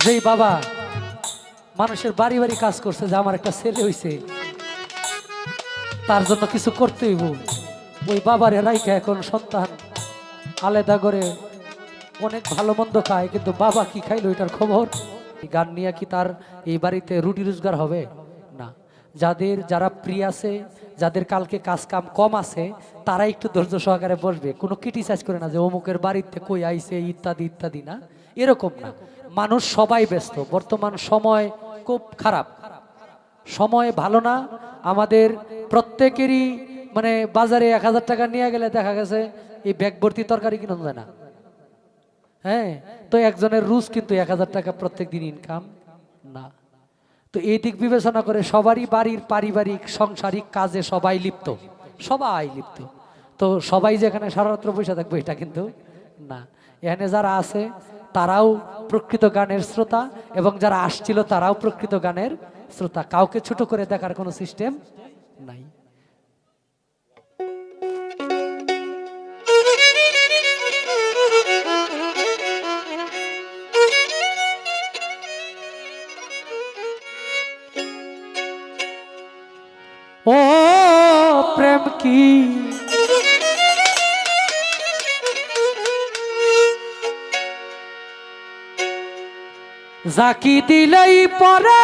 যেই বাবা মানুষের বাড়ি বাড়ি কাজ করছে যে আমার একটা ছেলে হইছে তার জন্য কিছু করতে হইব, ওই বাবার রাইখা এখন সন্তান আলাদা করে অনেক ভালো মন্দ খায়, কিন্তু বাবা কি খাইলো এটার খবর। গান নিয়ে কি তার এই বাড়িতে রুটি রোজগার হবে না। যারা প্রিয় আছে, যাদের কালকে কাজ কাম কম আছে, তারা একটু ধৈর্য সহকারে বসবে, কোনো ক্রিটিসাইজ করে না যে অমুকের বাড়িতে কই আইছে ইত্যাদি ইত্যাদি, না এরকম না। মানুষ সবাই ব্যস্ত, বর্তমান সময় খুব খারাপ, সময় ভালো না। আমাদের প্রত্যেকেরই মানে বাজারে 1000 টাকা নিয়ে গেলে দেখা গেছে এই ব্যাগ ভর্তি তরকারি কিনা যায় না। হ্যাঁ, তো একজনের রুজ কিন্তু 1000 টাকা প্রত্যেক দিন ইনকাম না। তো এই দিক বিবেচনা করে সবারই বাড়ির পারিবারিক সাংসারিক কাজে সবাই লিপ্ত, সবাই লিপ্ত। তো সবাই যেখানে সারারাত্র বসে থাকবে এটা কিন্তু না। এখানে যারা আছে তারাও প্রকৃত গানের শ্রোতা, এবং যারা আসছিল তারাও প্রকৃত গানের শ্রোতা। কাউকে ছোট করে দেখার কোনো সিস্টেম নাই। ও প্রেম কি জাকি দিলেই পরে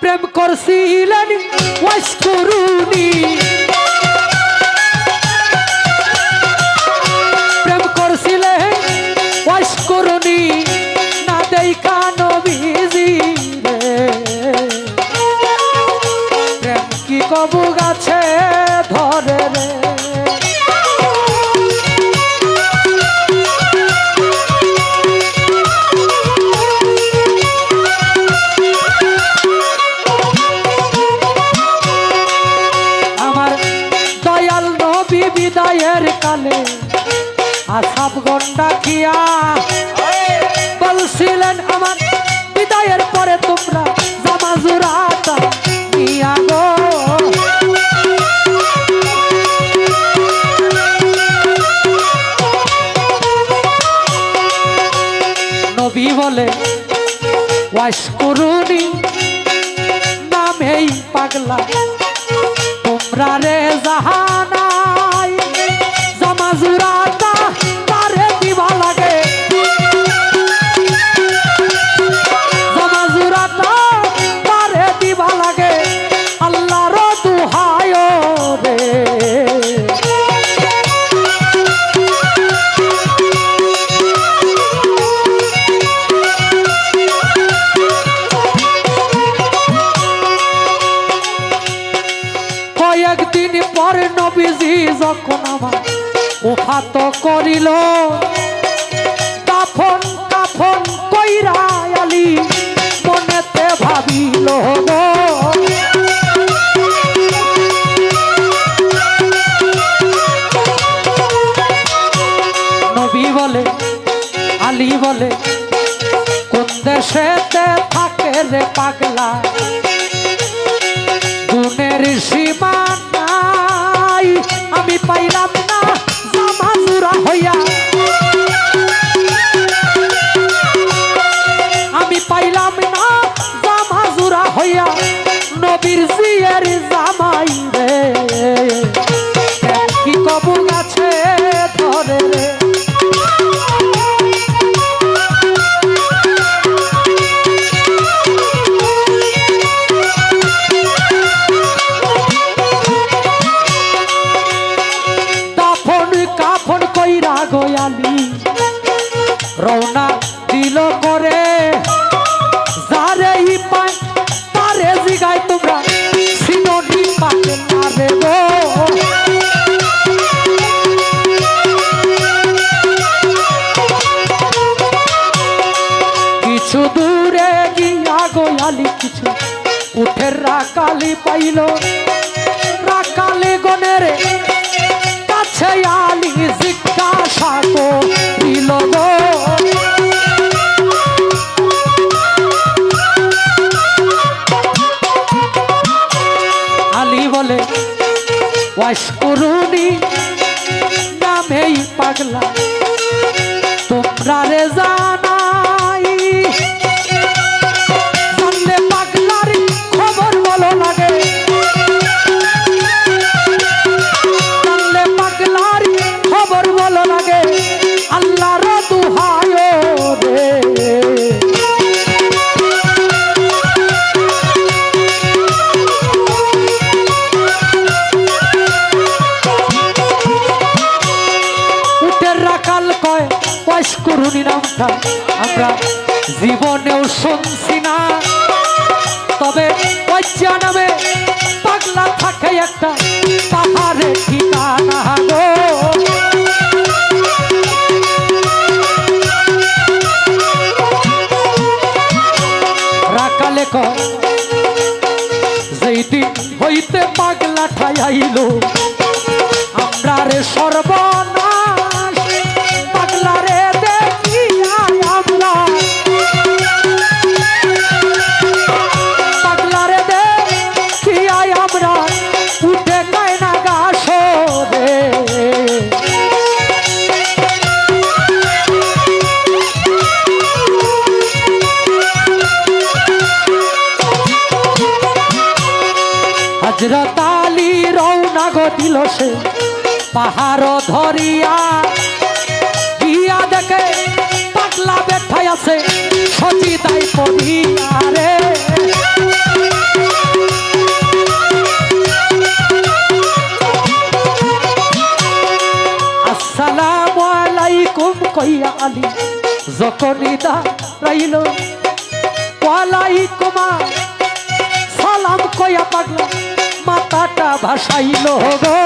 প্রেম করছিলেন ওয়াস করুনি, প্রেম করছিলেন ওয়াস করুনি না দেখা নবীজি রে। প্রেম কি কবু গাছে ধরে রে, আমার দয়াল নবী বিদায়ের কালে আসাব গন্ডা কিয়া বলছিলেন আমার বিদায়ের পরে তোমরা জামা জুরাতা নিয়া গো। নবী বলে ওয়াস করুনি নামেই পাগলা তোমরা রে জাহানাই জামা জুরাতা তারে দিবা লাগে, জামা জুরাতা তারে দিবা লাগে আল্লাহর দুহায় রে। কয়েকদিন পর নবীজি যখন আমার ওফাত করিল, কাফন কাফন কইরা আলী মনেতে ভাবিল গো। নবী বলে আলী বলে কোন দেশেতে থাকে রে পাগলা, গুণের সীমা নাই আমি পাইলাম না জামা জুরা হইয়া, আমি পাইলাম না জামা জুরা হইয়া নবীর জিয়ের জামাই রে। কি কবু গাছে ধরে রে, গোয়ালি রওনা দিল করে যারে পায় তারে জিগায় তোমরা সিনোনি পাকে না রে গো। কিছু দূরে গিয়া গোয়ালি কিছু উঠের রাকালি পাইল, রাকালি গনের কাছে আলী জিজ্ঞাসা করিল গো। আলী বলে পাগলা তোমরা রে জানাই জানলে পাগলার খবর বলো লাগে জানলে পাগলার খবর বলো লাগে আল্লাহর দুহায় রে করুনি নামটা আমরা জীবনেও শুনছি না তবে পয়সা নামে পাগলা থাকে একটা পাহাড়ে ঠিকানা গো রাকালে কয় যেই দিন হইতে পাগলা ঠাইল আমরা রে সর্বনাশ পাগলা রে হযরত আলী রওনা গো দিল সে পাহাড় ধরিয়া গিয়া দেখে পাগলা বেঠাই আছে সজিদাই পড়িয়া রে আসসালামু আলাইকুম কইয়া আলী যখনই দাঁড়াইল ওয়ালাইকুম সালাম কইয়া পাগলা মাথাটা ভাসাইল গো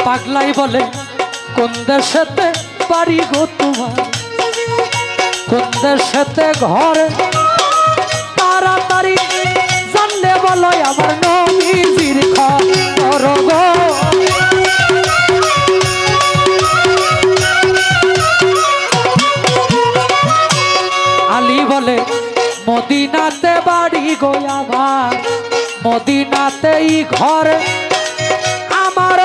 পাগলাই বলে কোন দেশেতে বাড়ি গো তোমার কোন দেশেতে ঘর তাড়াতাড়ি জানলে বলো আমার নবীজির খবর গো আলী বলে মদিনাতে বাড়ি গো আমার মদিনাতেই ঘর আমার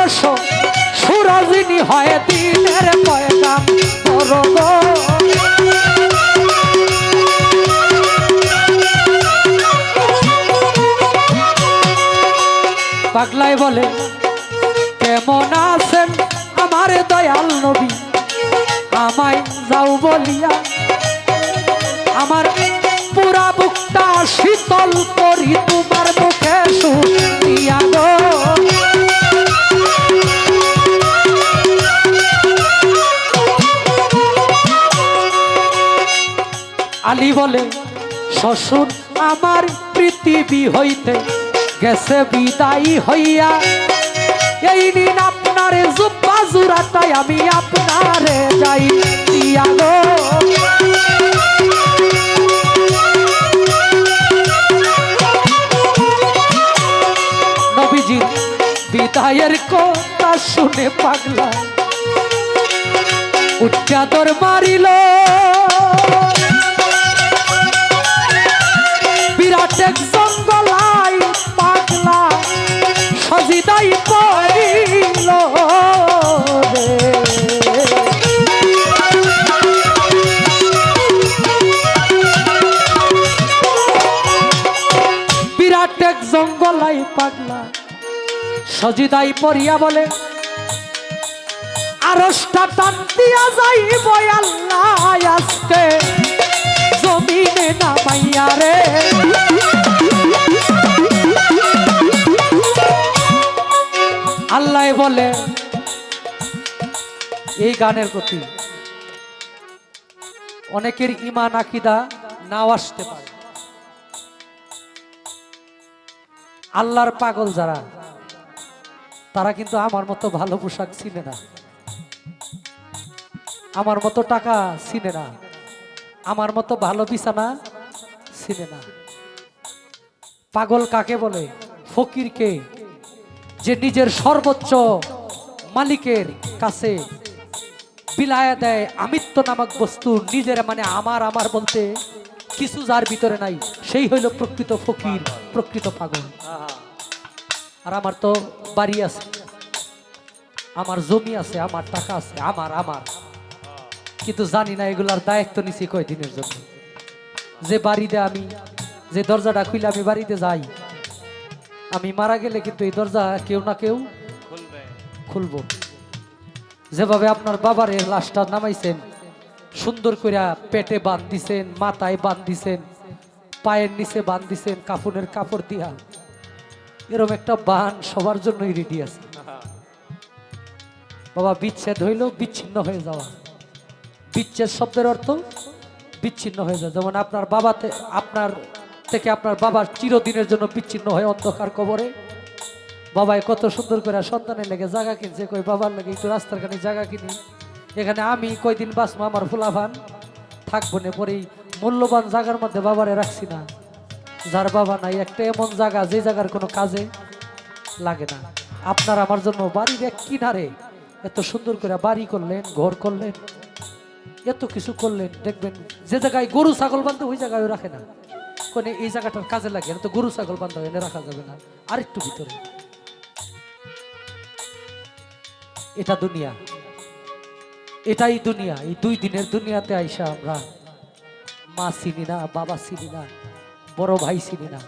সুরজিনী হয় দিনের পয়গাম বড় গো পাগলাই বলে কেমন আছেন আমার দয়াল নবী আমায় যাও বলিয়া আমার পুরা বুকটা শীতল করি তোমার মুখে শুনিয়া গো আলী বলে শ্বশুর আমার পৃথিবী হইতে গেছে বিদায়ী হইয়া এই দিন আপনার জুব্বা জুরাটাই আমি আপনারে যাই দিয়া গো নবীজি বিদায়ের কথা শুনে পাগলা উচ্চাদর মারিল বিরাট এক জঙ্গলাই পাগলা সজিদাই পড়িল বিরাট এক জঙ্গলাই পাগলা সজিদাই পড়িয়া বলে আরশটা টান দিয়া যাইব আল্লাহ আজকে জমিনে নামাইয়া রে আল্লাহ বলে এই গানের প্রতি অনেকের ঈমান আকীদা নাও আসতে পারে আল্লাহর পাগল যারা তারা কিন্তু আমার মতো ভালো পোশাক চিনে না আমার মতো টাকা চিনে না আমার মতো ভালো বিছানা চিনে না পাগল কাকে বলে ফকিরকে যে নিজের সর্বোচ্চ মালিকের কাছে বিলায়া দেয় আমিত্ব নামক বস্তু নিজের মানে আমার আমার বলতে কিছু যার ভিতরে নাই সেই হইল প্রকৃত ফকির, প্রকৃত পাগল। আর আমার তো বাড়ি আছে, আমার জমি আছে, আমার টাকা আছে, আমার আমার কিন্তু জানি না এগুলার দায়িত্ব নিছি কয়দিনের জন্য। যে বাড়িতে আমি, যে দরজাটা খুলে আমি বাড়িতে যাই, আমি মারা গেলে কিন্তু এই দরজা কেউ না কেউ খুলবো। যেভাবে আপনার বাবার লাশটা নামাইছেন, সুন্দর করে পেটে বাঁধ দিছেন, মাথায় বাঁধ দিছেন, পায়ের নিচে বাঁধ দিছেন কাফনের কাপড় দিয়া, এরকম একটা বান সবার জন্যই রেডি আছে। বাবা, বিচ্ছেদ হইল বিচ্ছিন্ন হয়ে যাওয়া। বিচ্ছেদ শব্দের অর্থ বিচ্ছিন্ন হয়ে যায়। যেমন আপনার বাবাতে, আপনার থেকে আপনার বাবার চিরদিনের জন্য বিচ্ছিন্ন হয়ে অন্ধকার কবরে। বাবাই কত সুন্দর করে সন্তানের লেগে জায়গা কিনছে, কই বাবার লেগে একটু রাস্তার কানে জায়গা কিনি, এখানে আমি কয়দিন বাঁচবো, আমার ফুলাভান থাকবো না। পরেই মূল্যবান জায়গার মধ্যে বাবারে রাখছি না। যার বাবা নাই, একটা এমন জায়গা যে জায়গার কোনো কাজে লাগে না। আপনার আমার জন্য বাড়ির এক কিনারে এত সুন্দর করে বাড়ি করলেন, ঘর করলেন, এত কিছু করলেন। দেখবেন যে জায়গায় গরু ছাগল বান্ধব ওই জায়গায় রাখে না, কোনে এই জায়গাটার কাজে লাগে না, তো গরু ছাগল বান্ধব এনে রাখা যাবে না। আরেকটু ভিতরে, এটা দুনিয়া, এটাই দুনিয়া। এই 2 দিনের দুনিয়াতে আইসা আমরা মা চিনি না, বাবা চিনি না, বড় ভাই চিনি না।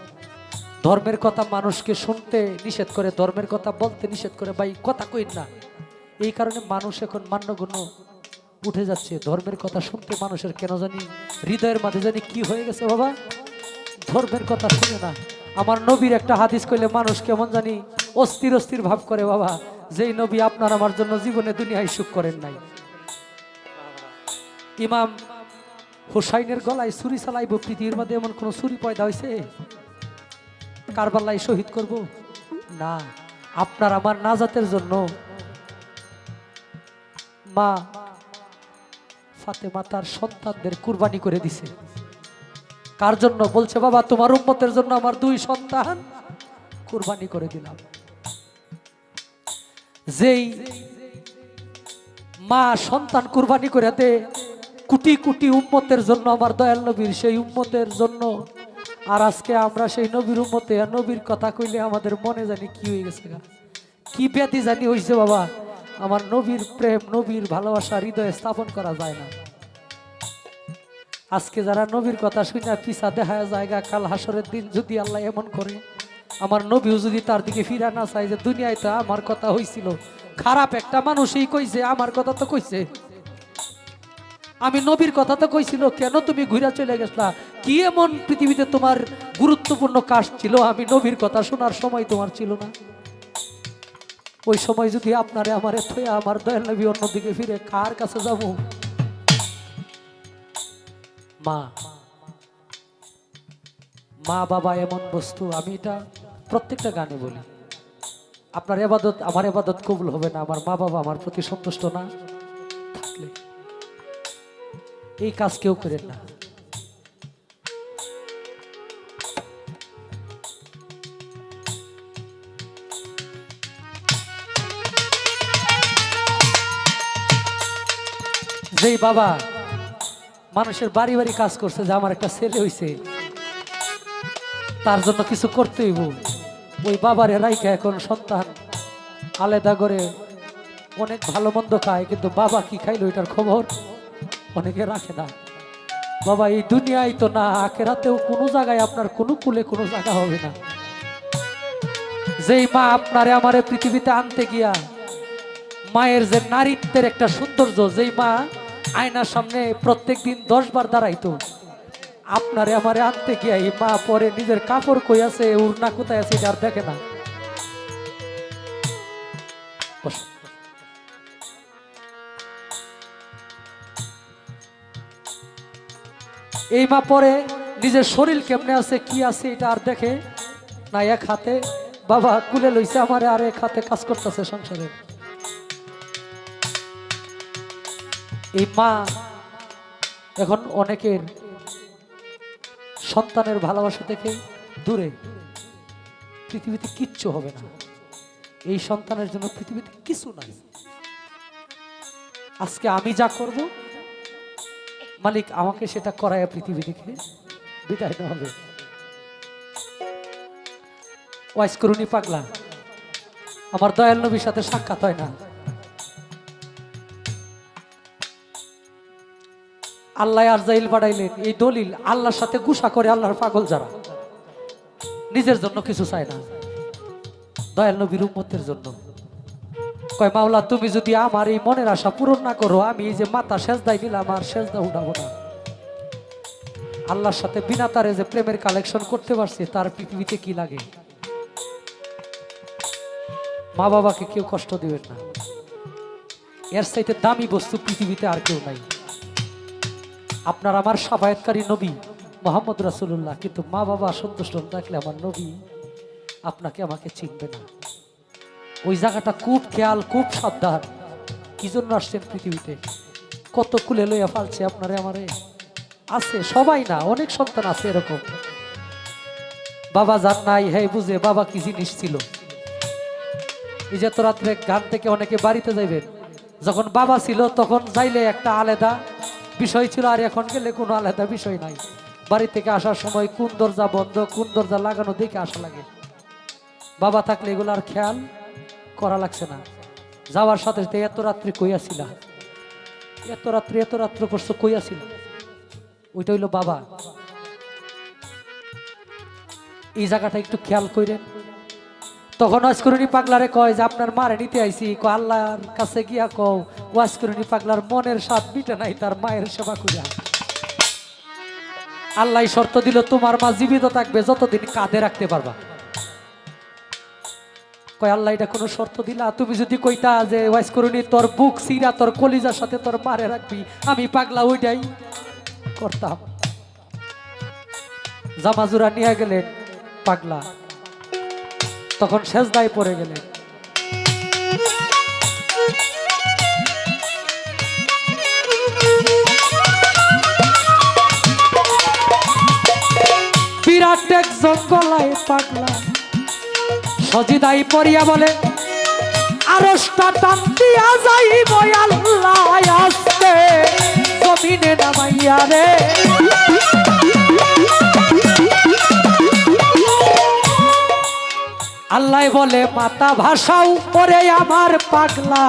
ধর্মের কথা মানুষকে শুনতে নিষেধ করে, ধর্মের কথা বলতে নিষেধ করে, ভাই কথা কইন না। এই কারণে মানুষ এখন মান্যগণ্য উঠে যাচ্ছে। ধর্মের কথা শুনতে মানুষের কেন জানি হৃদয়ের মাঝে জানি কি হয়ে গেছে বাবা, ধর্মের কথা শুনে না। আমার নবীর একটা হাদিস কইলে মানুষ কেমন জানি অস্থির অস্থির ভাব করে বাবা, যেই নবী আপনার আমার জন্য জীবনে দুনিয়ায় সুখ করেন নাই। ইমাম হুসাইনের গলায় ছুরি চালাইব, পৃথিবীর মধ্যে এমন কোন ছুরি পয়দা হয়েছে? কারবালায় শহীদ করব না, আপনার আমার নাজাতের জন্য মা ফাতেমা তার সন্তানদের কুরবানি করে দিছে। কার জন্য? বলছে বাবা তোমার উম্মতের জন্য আমার 2 সন্তান কুরবানি করে দিলাম। যেই মা সন্তান কুরবানি করে দে কোটি কোটি উম্মতের জন্য, আমার দয়াল নবীর সেই উম্মতের জন্য। আর আজকে আমরা সেই নবীর উম্মতে, নবীর কথা কইলে আমাদের মনে জানি কি হয়ে গেছে, কি ব্যাধি জানি হইছে বাবা। আমার নবীর প্রেম, নবীর ভালোবাসা হৃদয়ে স্থাপন করা যায় না। আজকে যারা নবীর কথা শুনে পিছা দেখা জায়গা, কাল হাসরের দিন যদি আল্লাহ এমন করে, আমার নবীও যদি তার দিকে ফিরা না চাই, যে দুনিয়ায় তো আমার কথা হইছিল, খারাপ একটা মানুষই কইছে, আমার কথা তো কইছে, আমি নবীর কথা তো কইছিল, কেন তুমি ঘুরা চলে গেছলা? কি এমন পৃথিবীতে তোমার গুরুত্বপূর্ণ কাজ ছিল আমি নবীর কথা শোনার সময় তোমার ছিল না? ওই সময় যদি আপনারে আমারে থয়ে আমার দয়াল নবী অন্যদিকে ফিরে, কার কাছে যাব? মা, মা বাবা এমন বস্তু, আমি এটা প্রত্যেকটা গানে বলি। আপনার ইবাদত, আমার ইবাদত কবুল হবে না আমার মা বাবা আমার প্রতি সন্তুষ্ট না থাকলে। এই কাজ কেউ করেন না। যেই বাবা মানুষের বাড়ি বাড়ি কাজ করছে, যে আমার একটা ছেলে হইছে, তার জন্য কিছু করতে হইব, ওই বাবারে রাইখা এখন সন্তান আলাদা করে অনেক ভালো মন্দ খায়, কিন্তু বাবা কি খাইলো এটার খবর অনেকে রাখে না। বাবা এই দুনিয়ায় তো না, আখেরাতেও কোনো জায়গায় আপনার কোনো কুলে কোনো জায়গা হবে না। যেই মা আপনারে আমারে পৃথিবীতে আনতে গিয়া, মায়ের যে নারীত্বের একটা সৌন্দর্য, যেই মা আয়নার সামনে প্রত্যেক দিন 10 বার দাঁড়াইতো, আপনারে আমারে আনতে গিয়া এই মা পরে নিজের কাপড় কই আছে, উড়না কোথায় আছে এটা আর দেখে না। এই মা পরে নিজের শরীর কেমনে আছে, কি আছে এটা আর দেখে না। এক হাতে বাবা কুলে লইছে আমারে, আর এক হাতে কাজ করতেছে সংসারে। এই মা এখন অনেকের সন্তানের ভালোবাসা থেকে দূরে, পৃথিবীতে কিচ্ছু হবে না, এই সন্তানের জন্য পৃথিবীতে কিছু নাই। আজকে আমি যা করব মালিক আমাকে সেটা করায় পৃথিবী থেকে বিদায় না হবে। ওয়াইস করুনি পাগলা, আমার দয়াল নবীর সাথে সাক্ষাৎ হয় না। আল্লাহ আরজাইল বাড়াইলেন, এই দলিল আল্লাহর সাথে গুসা করে আল্লাহর পাগল যারা, নিজের জন্য কিছু চায় না, দয়াল নবীর উম্মতের জন্য। কয় মাওলা, তুমি যদি আমার এই মনের আশা পূরণ না করো, আমি এই যে মাথা সেজদায় দিলাম আর সেজদা উঠাবো না। আল্লাহর সাথে বিনা তারে যে প্রেমের কালেকশন করতে পারছি, তার পৃথিবীতে কি লাগে? মা বাবাকে কেউ কষ্ট দিবেন না, এর চাইতে দামি বস্তু পৃথিবীতে আর কেউ নাই। আপনার আমার সাফায়াতকারী নবী মোহাম্মদ রাসূলুল্লাহ, কিন্তু মা বাবা সন্তুষ্ট না থাকলে আমার নবী আপনাকে আমাকে চিনবে না। ওই জায়গাটা খুব খেয়াল, খুব সাবধান। কি জন্য আসছেন পৃথিবীতে? কত কুলে লইয়া ফালছে আপনারে আমারে। আছে সবাই না, অনেক সন্তান আছে এরকম, বাবা জান নাই, হ্যাঁ বুঝে বাবা কি জিনিস ছিল। এই যে এত রাত্রে গান থেকে অনেকে বাড়িতে যাইবেন, যখন বাবা ছিল তখন যাইলে একটা আলাদা বিষয় ছিল, আর এখন গেলে কোনো আলাদা বিষয় নাই। বাড়ি থেকে আসার সময় কোন দরজা বন্ধ, কোন দরজা লাগানো দেখে আসা লাগে। বাবা থাকলে এগুলো আর খেয়াল করা লাগছে না। যাওয়ার সাথে সাথে এত রাত্রি কইয়াছিলা, এত রাত্র করছো কইয়াছিল, ওইটা হইলো বাবা। এই জায়গাটা একটু খেয়াল করেন। তখন ওয়াজকরুনি পাগলারে কয় যে আপনার মারে নিতে আইছি, আল্লাহর কাছে গিয়া কও ওয়াজকরুনি পাগলার মনের স্বাদ মিটে নাই তার মায়ের সেবা করিয়া। আল্লাহ শর্ত দিল, তোমার মা জীবিত থাকবে যতদিন কাঁধে রাখতে পারবা। কয় আল্লাহ এটা কোনো শর্ত দিলা? তুমি যদি কইতা যে ওয়াজকরুনি তোর বুক সিরা তোর কলিজার সাথে তোর মারে রাখবি, আমি পাগলা ওইটাই করতাম। জামাজুরা নিয়ে গেলেন পাগলা, তখন সেজদায় পড়ে গেলেন। বিরাট এক জঙ্গলায় পাগলা সজিদাই পড়িয়া বলে, আরশটা টান দিয়া যাইব আল্লাহ আসতে জমিনে নামাইয়া রে। আল্লাহ বলে, মাতা ভাষাও পরে আমার পাগলা,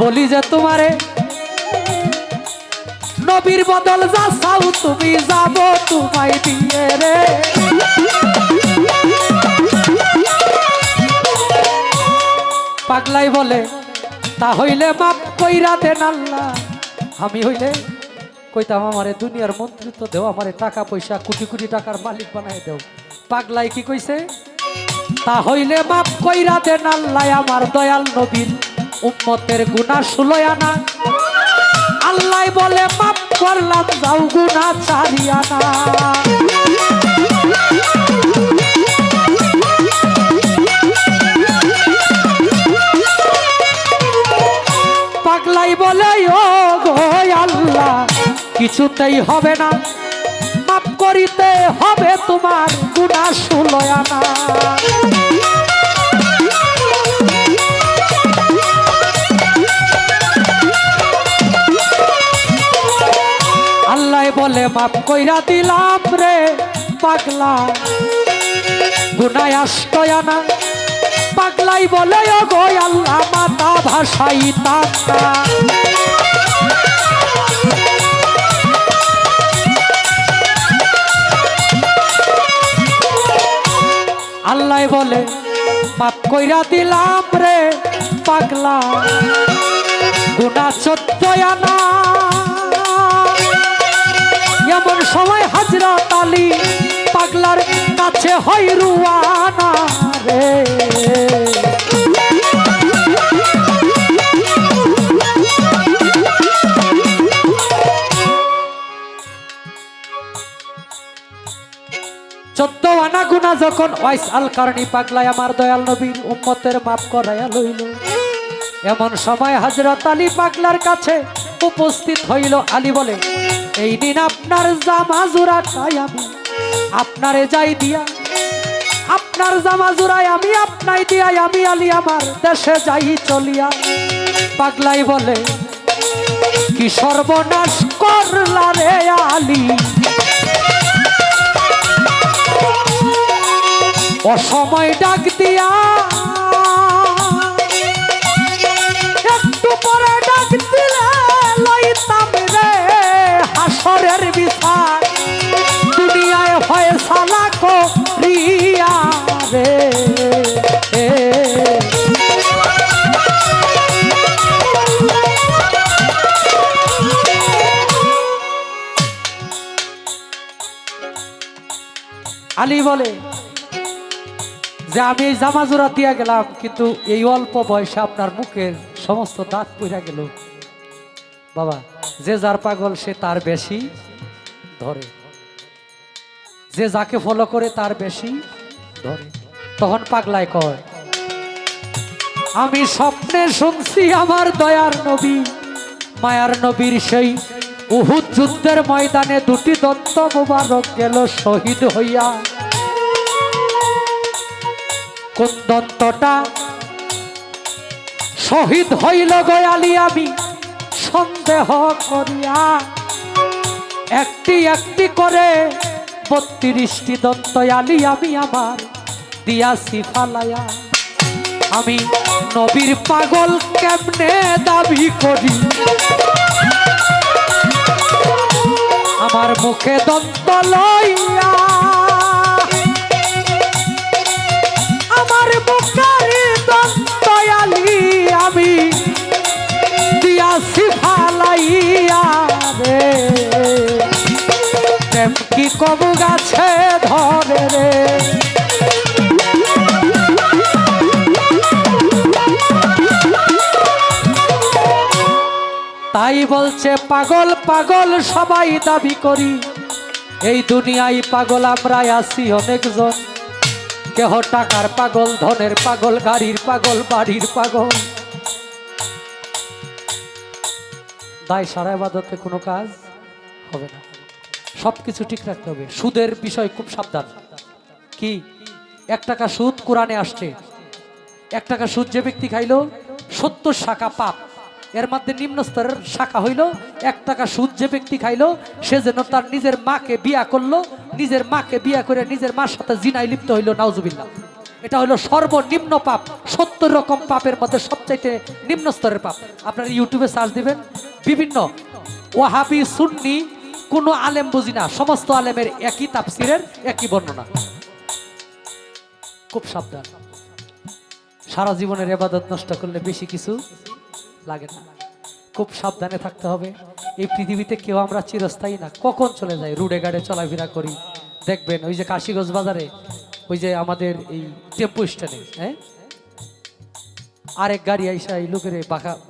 বলি যে তোমারে নবীর বদল যা চাও তুমি যাব তোমায় দিয়ে রে। পাগলাই বলে, তা হইলে মাপ কইরা দেন আল্লাহ। আমি হইলে কইতাম আমারে দুনিয়ার মন্ত্রিত্ব দেও, আমারে টাকা পয়সা কোটি কোটি টাকার মালিক বানাই দেও। পাগলাই কি কইছে? তা হইলে মাপ কইরা দেন আল্লাহ, আমার দয়াল নবীর উম্মতের গুনাহ 16 আনা। আল্লাহ বলে, মাপ করলাম যাও গুনাহ 4 আনা। পাগলাই বলে, ও গো আল্লাহ কিছুতেই হবে না, মাপ করিতে হবে তোমার গুনাহ 16 আনা। আল্লাহ বলে, মাপ কইরা দিলাম রে পাগলা গুনাহ 8 আনা। পাগলাই বলে, ও গো আল্লাহ মাতা ভাসাইতাম না। আল্লাহ বলে, মাপ কইরা দিলাম রে পাগলা গুনাহ 14 আনা। এমন সময় হযরত আলী পাগলার কাছে হয় রুয়ানা রে। চোদ্দ আনা গুনা যখন ওয়াইস আল কারনি পাগলায় আমার দয়াল নবীর উম্মতের মাফ করাইয়া লইল, এমন সময় হযরত আলী পাগলার কাছে উপস্থিত হইল। আলী বলে, এই দিন আপনার জামা জোড়াটাই আমি আপনারে যাই দিয়া, আপনার জামা জোড়াই আমি আপনাই দিয়াই আমি আলী আমার দেশে যাই চলিয়া। পাগলাই বলে, কি সর্বনাশ করলা রে আলী, অসময় ডাক দিয়া একটু পরে ডাক দিলে লইতাম রে হাসরের বিচার দুনিয়ায় ফয়সালা করিয়া রে আলী বলে যে আমি এই জামা জোড়া দিয়া গেলাম কিন্তু এই অল্প বয়সে আপনার মুখের সমস্ত দাঁত পড়া গেল। বাবা যে যার পাগল সে তার বেশি ধরে, যে যাকে ফলো করে তার বেশি ধরে। তখন পাগলায় কয় আমি স্বপ্নে শুনছি আমার দয়ার নবী মায়ার নবীর সেই উহুদ যুদ্ধের ময়দানে দুটি দন্ত মুবারক গেল শহীদ হইয়া। কোন দন্তটা শহীদ হইল গয়ালি আমি সন্দেহ করিয়া, একটি একটি করে 32টি দন্ত আলি আমি আমার দিয়াছি ফালাইয়া। আমি নবীর পাগল কেমনে দাবি করি, আমার মুখে দন্ত লইয়া আমার মুখের দন্ত আলি আমি দিয়াছি ফালাইয়া রে। প্রেম কি কবু গাছে ধরে রে, তাই বলছে পাগল পাগল সবাই দাবি করি, এই দুনিয়ায় পাগল আমরা আছি অনেকজন। কেহ টাকার পাগল, ধনের পাগল, গাড়ির পাগল, বাড়ির পাগল। দায় সারা ইবাদতে কোনো কাজ হবে না, সবকিছু ঠিক রাখতে হবে। সুদের বিষয় খুব সাবধান। কি 1 টাকা সুদ কোরআনে আসছে, 1 টাকা সুদ যে ব্যক্তি খাইলো 70 শাখা পাপ। এর মধ্যে নিম্ন স্তরের শাখা হইল 1 টাকা সুদ যে ব্যক্তি খাইলো সে যেন তার নিজের মাকে বিয়া করলো, নিজের মাকে বিয়া করে নিজের মার সাথে জিনায় লিপ্ত হইল, নাউজুবিল্লাহ। এটা হলো সর্বনিম্ন পাপ। 70 রকম পাপের মধ্যে সবচাইতে নিম্ন স্তরের পাপ। আপনারা ইউটিউবে সার্চ দিবেন, বিভিন্ন ওয়াহাবি সুন্নি কোনো আলেম বুঝি না, সমস্ত আলেমের একই তাফসিরের একই বর্ণনা। খুব সাবধান, সারা জীবনের ইবাদত নষ্ট করলে বেশি কিছু লাগে না। খুব সাবধানে থাকতে হবে। এই পৃথিবীতে কেউ আমরা চিরস্থায়ী না, কখন চলে যাই। রুডে গাড়ে চলাফেরা করি, দেখবেন ওই যে কাশীগঞ্জ বাজারে ওই যে আমাদের এই টেম্পো স্ট্যান্ডে আরেক গাড়ি আইসা এই লোকের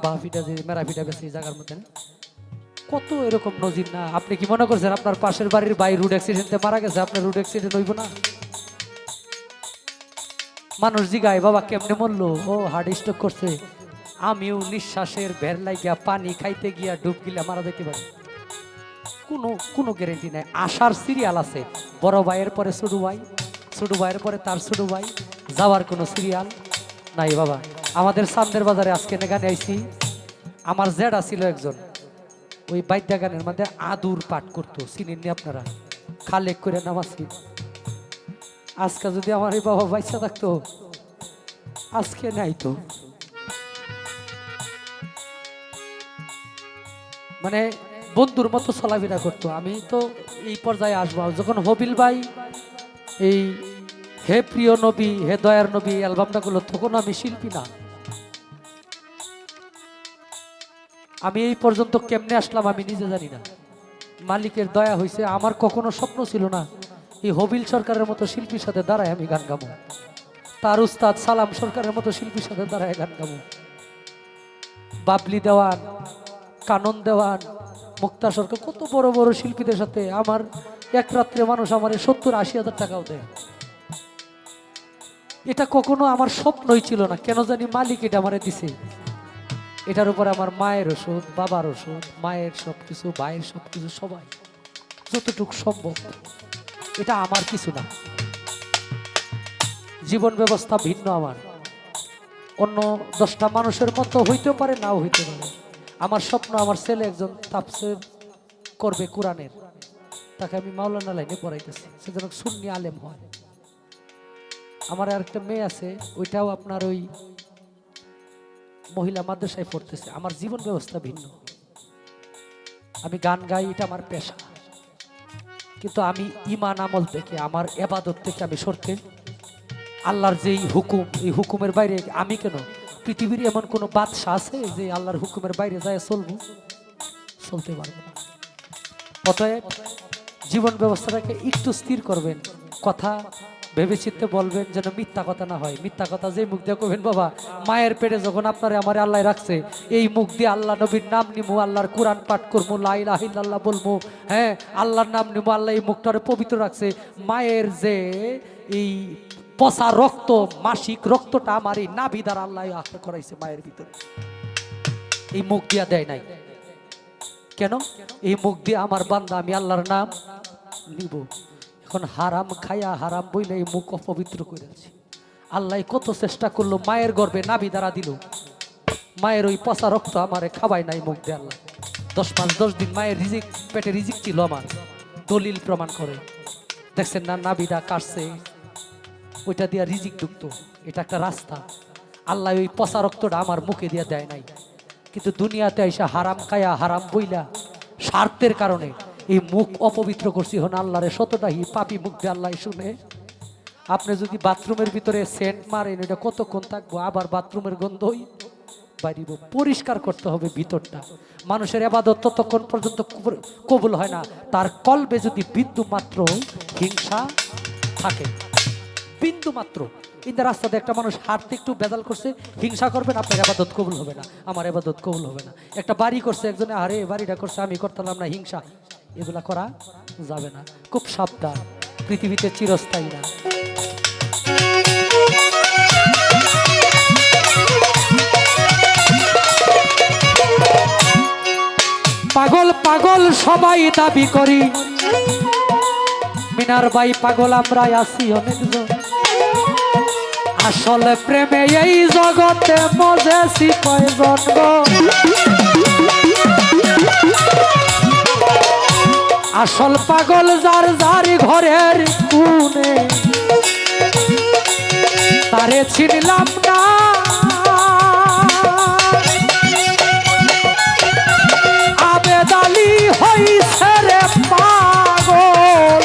বাফিটা যে মেরাফিটা বেশি জায়গার মধ্যে কত এরকম নজির না। আপনি কি মনে করছেন আপনার পাশের বাড়ির ভাই রোড অ্যাক্সিডেন্টে মারা গেছে, আপনার রোড অ্যাক্সিডেন্ট হইব না? মানুষ জিগায় বাবা কেমনে মরলো, ও হার্ট স্ট্রোক করছে। আমিও নিঃশ্বাসের ভের লাগিয়া পানি খাইতে গিয়া ডুব গিলা মারা যেতে পারি, কোনো গ্যারেন্টি নাই। আসার সিরিয়াল আছে, বড় ভাইয়ের পরে ছোট ভাই, ছোট ভাইয়ের পরে তার ছোট ভাই, যাওয়ার কোনো সিরিয়াল নাই বাবা। আমাদের চান্দের বাজারে আজকে গানে আইছি, আমার জেডা ছিল একজন, ওই বাদ্যা গানের মধ্যে আদুর পাঠ করতো, চিনেননি আপনারা? খালেক করে নামাছি। আজকে যদি আমার এই বাবা বাইসা থাকতো, আজকে নাই তো। মানে বন্ধুর মতো চলাফেরা করতো। আমি তো এই পর্যায়ে আসবো যখন হবিল ভাই এই হে প্রিয় নবী হে দয়ার নবী অ্যালবামটা করলো, তখন আমি শিল্পী না। আমি এই পর্যন্ত কেমনে আসলাম আমি নিজে জানি না, মালিকের দয়া হয়েছে। আমার কখনো স্বপ্ন ছিল না এই হবিল সরকারের মতো শিল্পীর সাথে দাঁড়ায় আমি গান গাবো, তার উস্তাদ সালাম সরকারের মতো শিল্পীর সাথে দাঁড়ায় গান গাবো। বাবলি দেওয়ান, কানন দেওয়ান, মুক্তা সরকার, কত বড় বড় শিল্পীদের সাথে আমার এক রাত্রে মানুষ আমার 70-80 হাজার টাকাও দেয়। এটা কখনো আমার স্বপ্নই ছিল না, কেন জানি মালিক এটা আমারে দিছে। এটার উপর আমার মায়ের ওষুধ, বাবার ওষুধ, মায়ের সবকিছু, ভাইয়ের সবকিছু, সবাই যতটুকু সম্ভব। এটা আমার কিছু না, জীবন ব্যবস্থা ভিন্ন আমার, অন্য 10টা মানুষের মতো হইতে পারে, নাও হইতে পারে। আমার স্বপ্ন আমার ছেলে একজন তাফসীর করবে কোরআনের, তাকে আমি মাওলানা লাইনে পড়াইতেছি, সে যেন সুন্নি আলেম হয়। আমার আরেকটা মেয়ে আছে, ওইটাও আপনার ওই মহিলা মাদ্রাসায় পড়তেছে। আমার জীবন ব্যবস্থা ভিন্ন, আমি গান গাই, এটা আমার পেশা, কিন্তু আমি ইমান আমল থেকে, আমার এবাদত থেকে আমি সরতে, আল্লাহর যেই হুকুম, এই হুকুমের বাইরে আমি কেন, পৃথিবীর এমন কোনো বাদশা আছে যে আল্লাহর হুকুমের বাইরে যায় চলবো? চলতে পারবে না। অতএব জীবন ব্যবস্থাটাকে একটু স্থির করবেন, কথা ভেবেচিন্তে বলবেন, যেন মিথ্যা কথা না হয়। মিথ্যা কথা যে মুখ দিয়ে কবেন, বাবা মায়ের পেটে যখন আপনারে আমার আল্লাহ রাখছে, এই মুখ দিয়ে আল্লাহ নবীর নাম নিমু, আল্লাহর কোরআন পাঠ করবো, লা ইলাহা ইল্লাল্লাহ বলবো, হ্যাঁ আল্লাহর নাম নিমু, আল্লাহ এই মুখটারে পবিত্র রাখছে। মায়ের যে এই পচা রক্ত, মাসিক রক্তটা আমার এই নাভি দ্বারা আল্লাহ আহার করাইছে মায়ের ভিতরে, এই মুখ দিয়া দেয় নাই কেন? এই মুখ দিয়ে আমার বান্দা আমি আল্লাহর নাম নিব। এখন হারাম খায়া হারাম বইলে এই মুখ অপবিত্র করেছি। আল্লাহ কত চেষ্টা করলো, মায়ের গর্ভে নাভি দ্বারা দিল, মায়ের ওই পচা রক্ত আমারে খাওয়াই নাই মুখ দিয়ে আল্লাহ। 10 মাস 10 দিন মায়ের রিজিক, পেটে রিজিক ছিল আমার, দলিল প্রমাণ করে। দেখছেন না, নাভিটা কাটছে, ওইটা দিয়া রিজিক ঢুকতো, এটা একটা রাস্তা। আল্লাহ ওই পচা রক্তটা আমার মুখে দিয়া দেয় নাই, কিন্তু দুনিয়াতে এসে হারাম খায়া হারাম বইলা স্বার্থের কারণে এই মুখ অপবিত্র করছি। হন আল্লাহরে শতটাহি পাপি মুখ দিয়ে আল্লাহ শুনে। আপনি যদি বাথরুমের ভিতরে সেন্ট মারেন, এটা কতক্ষণ থাকবো, আবার বাথরুমের গন্ধই বাইরিব। পরিষ্কার করতে হবে ভিতরটা। মানুষের ইবাদত ততক্ষণ পর্যন্ত কবুল হয় না, তার কলবে যদি বিন্দু মাত্র হিংসা থাকে, বিন্দু মাত্র। ইন্দা রাস্তাতে একটা মানুষ হাঁটতে একটু বেদাল করছে, হিংসা করবেন, আপনার ইবাদত কবুল হবে না, আমার ইবাদত কবুল হবে না। একটা বাড়ি করছে একজনে, আরে বাড়িটা করছে আমি করতাম না, হিংসা, এগুলা করা যাবে না। খুব সাবধান, পৃথিবীতে চিরস্থায়ী না। পাগল পাগল সবাই দাবি করি, মিনার ভাই পাগল আমরা আছি অনেকজন, আসলে প্রেমে এই জগতে মজেছি কয়জন গো। আসল পাগল যার যার ঘরের কোণে, তারে চিনলাম না, আবেদালি হইছে রে পাগল,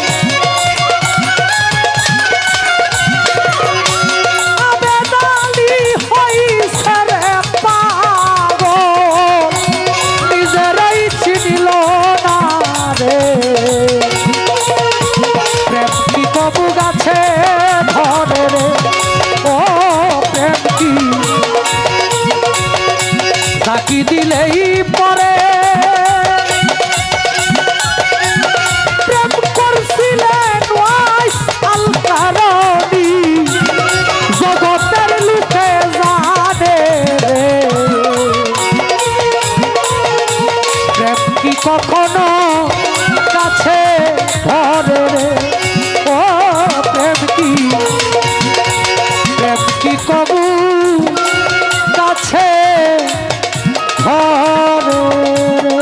আবেদালি হইছে রে পাগল, নিজেরাই চিনিল না রে। প্রেম কি কবু গাছে ধরে রে, ও প্রেম কি তাকি দিলেই পরে। প্রেম করছিলেন ওয়াইস আল কারণী, জগতের লোকে জানে রে। প্রেম কি কখনো কাছে ধরে রে, ও প্রেম কি, প্রেম কি কবু কাছে ধরে রে।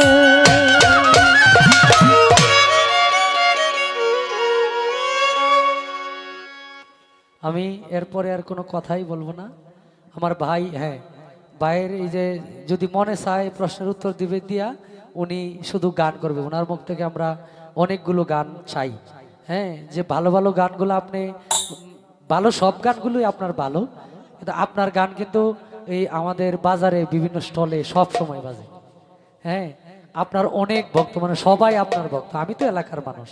আমি এরপরে আর কোনো কথাই বলবো না। আমার ভাই, হ্যাঁ ভাইয়ের এই যে যদি মনে চায় প্রশ্নের উত্তর দিবে দিয়া, উনি শুধু গান করবে, ওনার মুখ থেকে আমরা অনেকগুলো গান চাই। হ্যাঁ, যে ভালো ভালো গানগুলো আপনি, ভালো সব গানগুলোই আপনার ভালো, কিন্তু আপনার গান কিন্তু এই আমাদের বাজারে বিভিন্ন স্টলে সব সময় বাজে। হ্যাঁ, আপনার অনেক ভক্ত, মানে সবাই আপনার ভক্ত, আমি তো এলাকার মানুষ।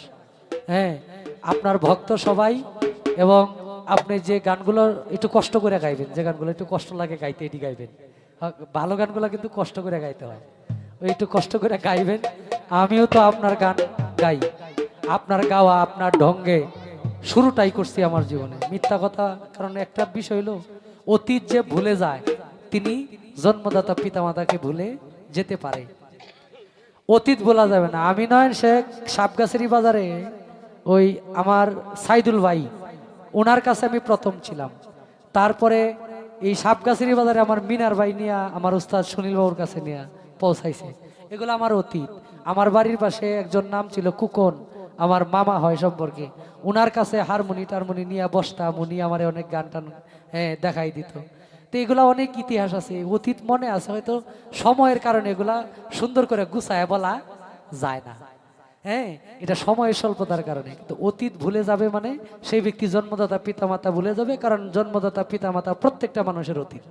হ্যাঁ, আপনার ভক্ত সবাই, এবং আপনি যে গানগুলো একটু কষ্ট করে গাইবেন, যে গানগুলো একটু কষ্ট লাগে গাইতে, এটি গাইবেন। ভালো গানগুলো কিন্তু কষ্ট করে গাইতে হয়, ওই একটু কষ্ট করে গাইবেন। আমিও তো আপনার গান গাই, আপনার গাওয়া আপনার ঢঙ্গে শুরুটাই করছি আমার জীবনে। মিথ্যা কথা, কারণ একটা বিষয় হলো অতীত যে ভুলে যায়, তিনি জন্মদাতা পিতামাতাকে ভুলে যেতে পারে, অতীত বলা যাবে না। আমি নয় শেখ সাপগাছেরি বাজারে ওই আমার সাইদুল ভাই, ওনার কাছে আমি প্রথম ছিলাম। তারপরে এই সাপগাছেরি বাজারে আমার মিনার ভাই নিয়ে, আমার উস্তাদ সুনীল বাবুর কাছে নিয়ে পৌঁছাইছে। এগুলো আমার অতীত। আমার বাড়ির পাশে একজন নাম ছিল কুকন, আমার মামা হয় সম্পর্কে, উনার কাছে হারমোনি টারমোনি নিয়ে বসতাম, উনি আমার অনেক গান টান দেখাই দিত। তো এগুলা অনেক ইতিহাস আছে, অতীত মনে আছে, হয়তো সময়ের কারণে এগুলা সুন্দর করে গুছায় বলা যায় না। হ্যাঁ, এটা সময়ের স্বল্পতার কারণে। কিন্তু অতীত ভুলে যাবে মানে সেই ব্যক্তি জন্মদাতা পিতামাতা ভুলে যাবে, কারণ জন্মদাতা পিতামাতা প্রত্যেকটা মানুষের অতীত।